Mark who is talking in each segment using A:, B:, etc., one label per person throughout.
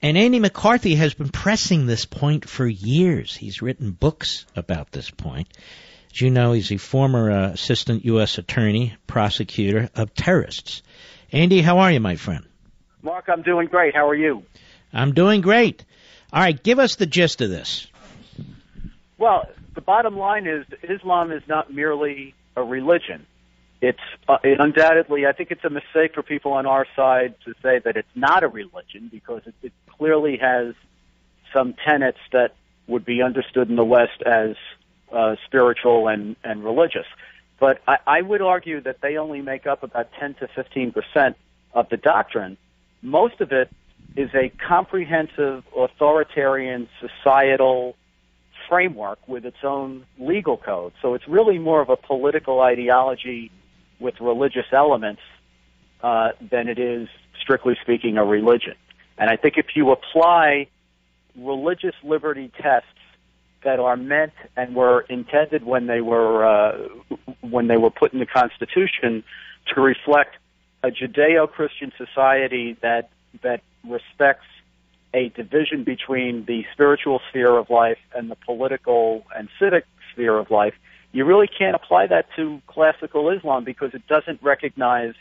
A: And Andy McCarthy has been pressing this point for years. He's written books about this point. As you know, he's a former assistant U.S. attorney, prosecutor of terrorists. Andy, how are you, my friend?
B: Mark, I'm doing great. How are you?
A: I'm doing great. All right, give us the gist of this.
B: Well, the bottom line is Islam is not merely a religion. It undoubtedly, I think it's a mistake for people on our side to say that it's not a religion, because it clearly has some tenets that would be understood in the West as spiritual and religious. But I would argue that they only make up about 10 to 15% of the doctrine. Most of it is a comprehensive, authoritarian, societal framework with its own legal code. So it's really more of a political ideology with religious elements than it is, strictly speaking, a religion. And I think if you apply religious liberty tests that are meant and were intended when they were put in the Constitution to reflect a Judeo-Christian society that respects a division between the spiritual sphere of life and the political and civic sphere of life, you really can't apply that to classical Islam, because it doesn't recognize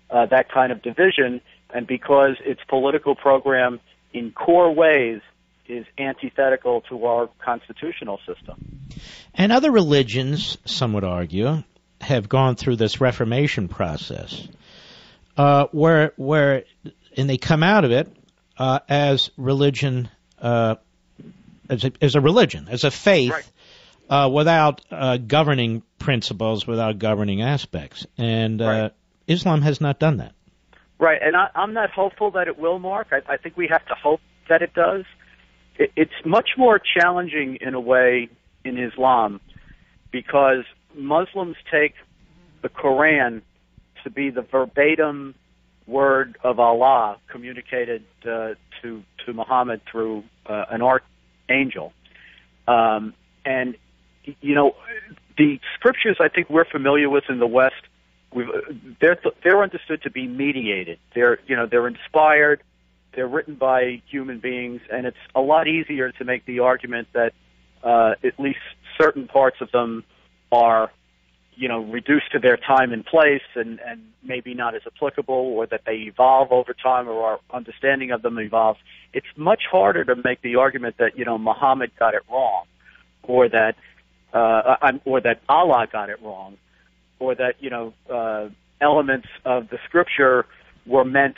B: that kind of division, and because its political program in core ways is antithetical to our constitutional system.
A: And other religions, some would argue, have gone through this Reformation process, where they come out of it as religion, as a religion, as a faith, right, without governing principles, without governing aspects. And right, Islam has not done that.
B: Right, and I'm not hopeful that it will, Mark. I think we have to hope that it does. It's much more challenging in a way in Islam, because Muslims take the Quran to be the verbatim word of Allah communicated to Muhammad through an archangel. And, you know, the scriptures I think we're familiar with in the West, they're understood to be mediated. They're inspired. They're written by human beings, and it's a lot easier to make the argument that at least certain parts of them are, reduced to their time and place and maybe not as applicable, or that they evolve over time, or our understanding of them evolves. It's much harder to make the argument that, Muhammad got it wrong, or that Allah got it wrong, or that, elements of the scripture were meant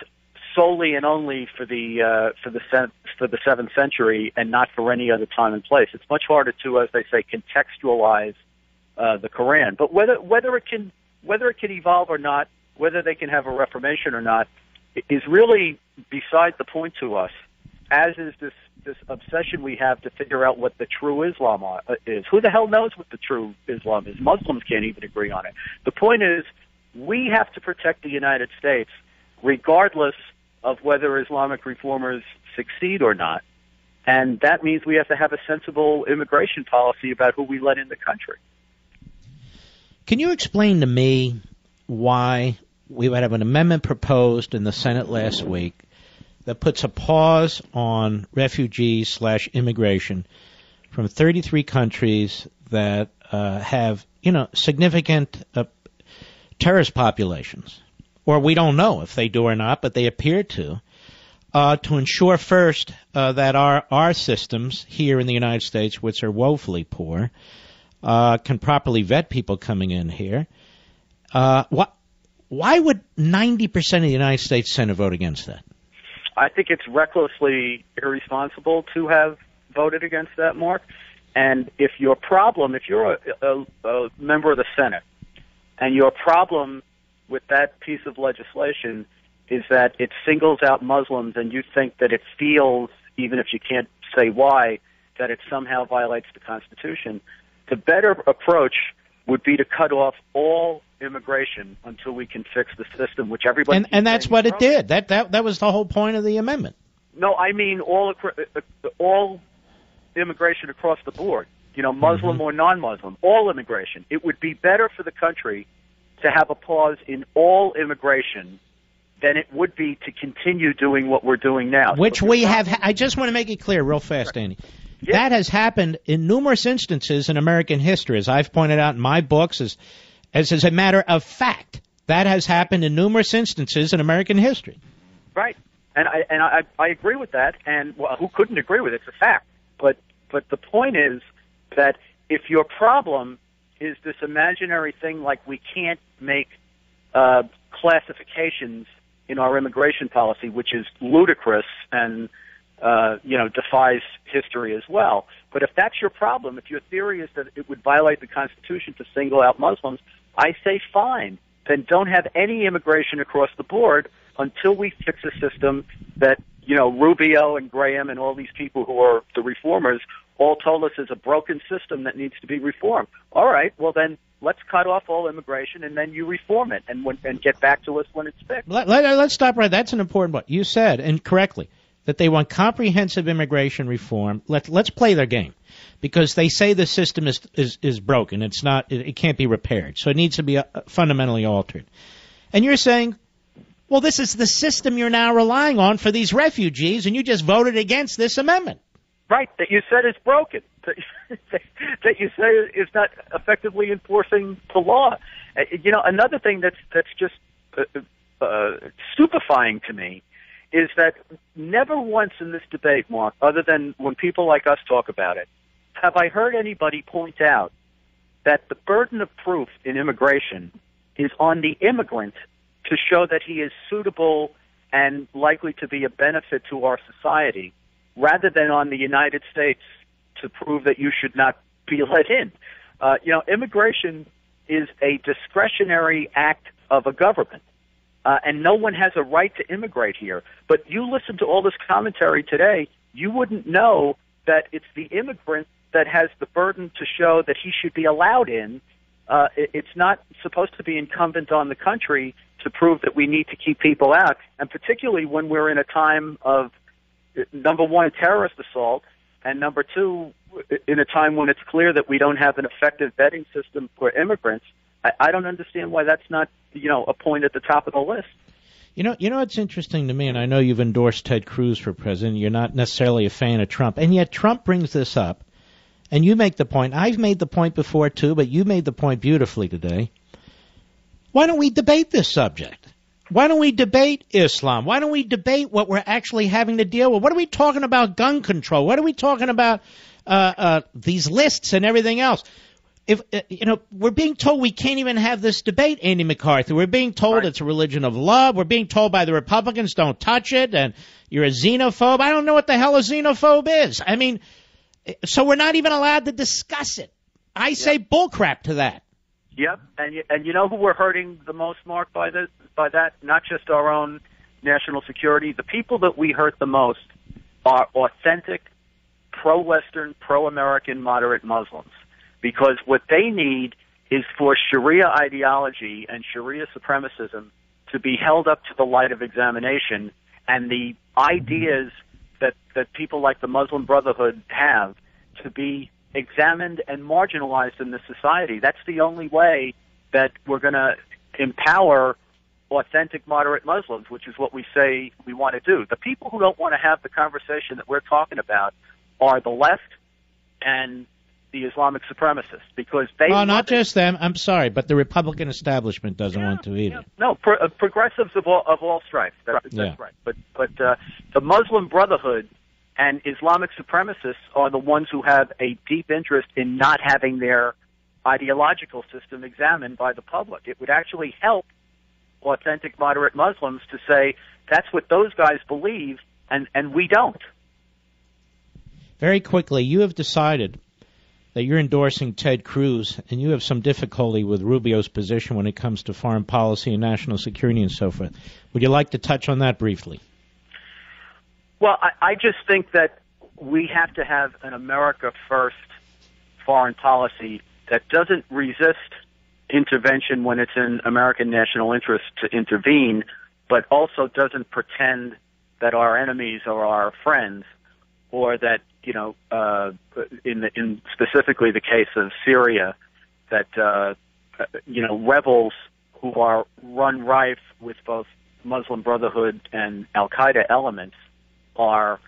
B: solely and only for the 7th century and not for any other time and place. It's much harder to, as they say, contextualize the Quran. But whether it can evolve or not, whether they can have a reformation or not, is really beside the point to us. As is this obsession we have to figure out what the true Islam is. Who the hell knows what the true Islam is? Muslims can't even agree on it. The point is, we have to protect the United States, regardless of whether Islamic reformers succeed or not. And that means we have to have a sensible immigration policy about who we let in the country.
A: Can you explain to me why we would have an amendment proposed in the Senate last week that puts a pause on refugees/immigration from 33 countries that have, significant terrorist populations? Or we don't know if they do or not, but they appear to ensure first that our systems here in the United States, which are woefully poor, can properly vet people coming in here. Why would 90% of the United States Senate vote against that?
B: I think it's recklessly irresponsible to have voted against that, Mark. And if you're a member of the Senate, and your problem with that piece of legislation is that it singles out Muslims, and you think that it feels, even if you can't say why, that it somehow violates the Constitution, the better approach would be to cut off all immigration until we can fix the system, which everybody...
A: And that's what it did. That was the whole point of the amendment.
B: No, I mean all immigration across the board, Muslim or non-Muslim, all immigration. It would be better for the country to have a pause in all immigration than it would be to continue doing what we're doing now.
A: Which we have. I just want to make it clear real fast, Andy. Yeah. That has happened in numerous instances in American history, as I've pointed out in my books, as a matter of fact. That has happened in numerous instances in American history.
B: Right. And I agree with that. And well, who couldn't agree with it? It's a fact. But the point is that if your problem is this imaginary thing like we can't make classifications in our immigration policy, which is ludicrous and defies history as well. But if that's your problem, if your theory is that it would violate the Constitution to single out Muslims, I say fine. Then don't have any immigration across the board until we fix a system that, Rubio and Graham and all these people who are the reformers all told us is a broken system that needs to be reformed. All right, well then let's cut off all immigration and then you reform it and get back to us when it's fixed.
A: Let's stop right. That's an important point. You said, and correctly, that they want comprehensive immigration reform. Let's play their game, because they say the system is broken. It's not. It can't be repaired. So it needs to be fundamentally altered. And you're saying, well, this is the system you're now relying on for these refugees, and you just voted against this amendment.
B: Right, that you said is broken, that you say is not effectively enforcing the law. Another thing that's just stupefying to me is that never once in this debate, Mark, other than when people like us talk about it, have I heard anybody point out that the burden of proof in immigration is on the immigrant to show that he is suitable and likely to be a benefit to our society, rather than on the United States to prove that you should not be let in. Immigration is a discretionary act of a government, and no one has a right to immigrate here. But you listen to all this commentary today, you wouldn't know that it's the immigrant that has the burden to show that he should be allowed in. It's not supposed to be incumbent on the country to prove that we need to keep people out, and particularly when we're in a time of, number one, terrorist assault, and number two, in a time when it's clear that we don't have an effective vetting system for immigrants. I don't understand why that's not, a point at the top of the list.
A: It's interesting to me, and I know you've endorsed Ted Cruz for president. You're not necessarily a fan of Trump, and yet Trump brings this up, and you make the point. I've made the point before, too, but you made the point beautifully today. Why don't we debate this subject? Why don't we debate Islam? Why don't we debate what we're actually having to deal with? What are we talking about gun control? What are we talking about these lists and everything else? If we're being told we can't even have this debate, Andy McCarthy. We're being told It's a religion of love. We're being told by the Republicans, don't touch it, and you're a xenophobe. I don't know what the hell a xenophobe is. I mean, so we're not even allowed to discuss it. I say bullcrap to that.
B: Yep, and you know who we're hurting the most, Mark, by that? Not just our own national security. The people that we hurt the most are authentic, pro-Western, pro-American moderate Muslims, because what they need is for Sharia ideology and Sharia supremacism to be held up to the light of examination, and the ideas that people like the Muslim Brotherhood have to be examined and marginalized in this society. That's the only way that we're going to empower authentic moderate Muslims, which is what we say we want to do. The people who don't want to have the conversation that we're talking about are the left and the Islamic supremacists, because they...
A: Well, not just them. I'm sorry, but the Republican establishment doesn't want to either.
B: No, progressives of all stripes. That's right. But the Muslim Brotherhood and Islamic supremacists are the ones who have a deep interest in not having their ideological system examined by the public. It would actually help authentic moderate Muslims to say, that's what those guys believe, and we don't.
A: Very quickly, you have decided that you're endorsing Ted Cruz, and you have some difficulty with Rubio's position when it comes to foreign policy and national security and so forth. Would you like to touch on that briefly?
B: Well, I just think that we have to have an America-first foreign policy that doesn't resist intervention when it's in American national interest to intervene, but also doesn't pretend that our enemies are our friends, or that, in specifically the case of Syria, that, rebels who are run rife with both Muslim Brotherhood and Al-Qaeda elements are,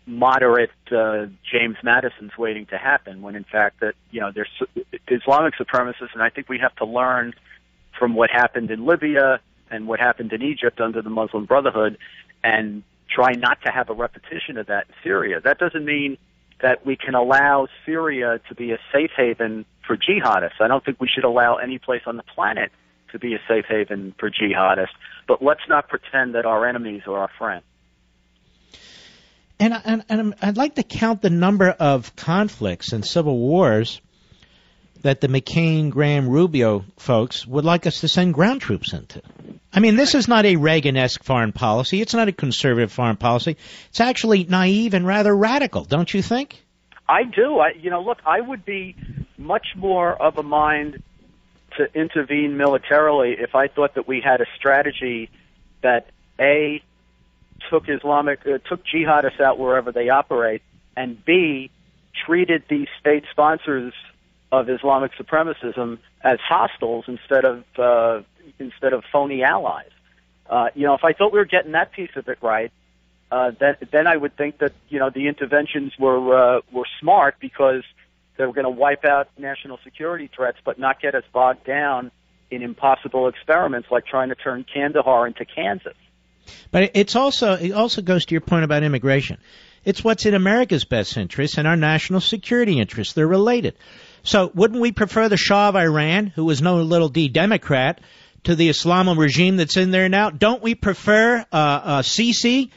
B: moderate James Madison's waiting to happen, when in fact that, there's Islamic supremacists, and I think we have to learn from what happened in Libya and what happened in Egypt under the Muslim Brotherhood and try not to have a repetition of that in Syria. That doesn't mean that we can allow Syria to be a safe haven for jihadists. I don't think we should allow any place on the planet to be a safe haven for jihadists, but let's not pretend that our enemies are our friends.
A: And I'd like to count the number of conflicts and civil wars that the McCain, Graham, Rubio folks would like us to send ground troops into. I mean, this is not a Reagan-esque foreign policy. It's not a conservative foreign policy. It's actually naive and rather radical, don't you think?
B: I do. Look, I would be much more of a mind to intervene militarily if I thought that we had a strategy that, A, took jihadists out wherever they operate, and B, treated these state sponsors of Islamic supremacism as hostiles instead of phony allies. If I thought we were getting that piece of it right, then I would think that the interventions were smart, because they were going to wipe out national security threats, but not get us bogged down in impossible experiments like trying to turn Kandahar into Kansas.
A: But it also goes to your point about immigration. It's what's in America's best interest and our national security interests. They're related. So wouldn't we prefer the Shah of Iran, who was no little d Democrat, to the Islamo regime that's in there now? Don't we prefer Sisi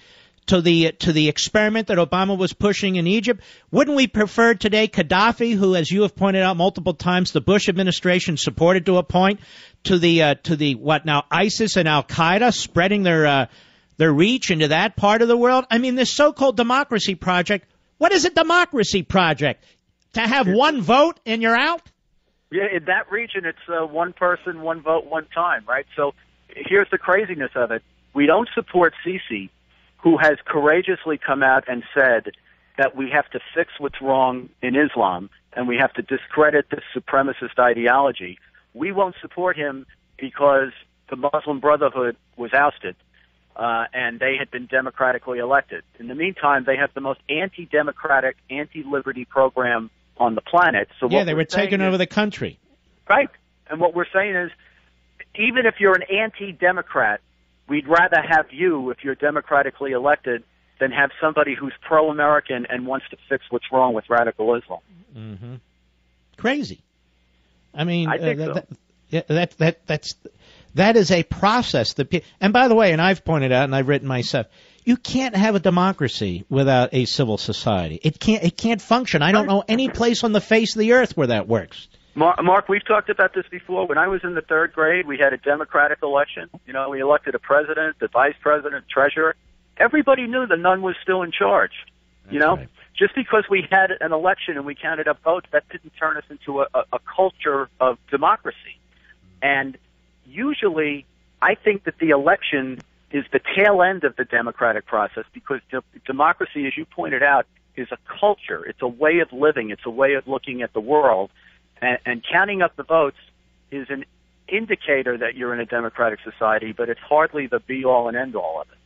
A: to the experiment that Obama was pushing in Egypt? Wouldn't we prefer today Gaddafi, who, as you have pointed out multiple times, the Bush administration supported to a point, to the what now, ISIS and Al Qaeda spreading their reach into that part of the world? I mean, this so-called democracy project. What is a democracy project? To have one vote and you're out?
B: Yeah, in that region, it's one person, one vote, one time, right? So here's the craziness of it. We don't support Sisi, who has courageously come out and said that we have to fix what's wrong in Islam and we have to discredit this supremacist ideology. We won't support him because the Muslim Brotherhood was ousted and they had been democratically elected. In the meantime, they have the most anti-democratic, anti-liberty program on the planet. So
A: yeah, they were taking over the country.
B: Right. And what we're saying is, even if you're an anti-Democrat, we'd rather have you, if you're democratically elected, than have somebody who's pro-American and wants to fix what's wrong with radical Islam.
A: Mm-hmm. Crazy. I mean,
B: I think so.
A: That is a process. And by the way, and I've pointed out and I've written myself, you can't have a democracy without a civil society. It can't function. I don't know any place on the face of the earth where that works.
B: Mark, we've talked about this before. When I was in the third grade, we had a democratic election. We elected a president, the vice president, treasurer. Everybody knew the nun was still in charge.
A: That's right.
B: Just because we had an election and we counted up votes, that didn't turn us into a culture of democracy. And usually, I think that the election is the tail end of the democratic process, because democracy, as you pointed out, is a culture. It's a way of living. It's a way of looking at the world. And counting up the votes is an indicator that you're in a democratic society, but it's hardly the be-all and end-all of it.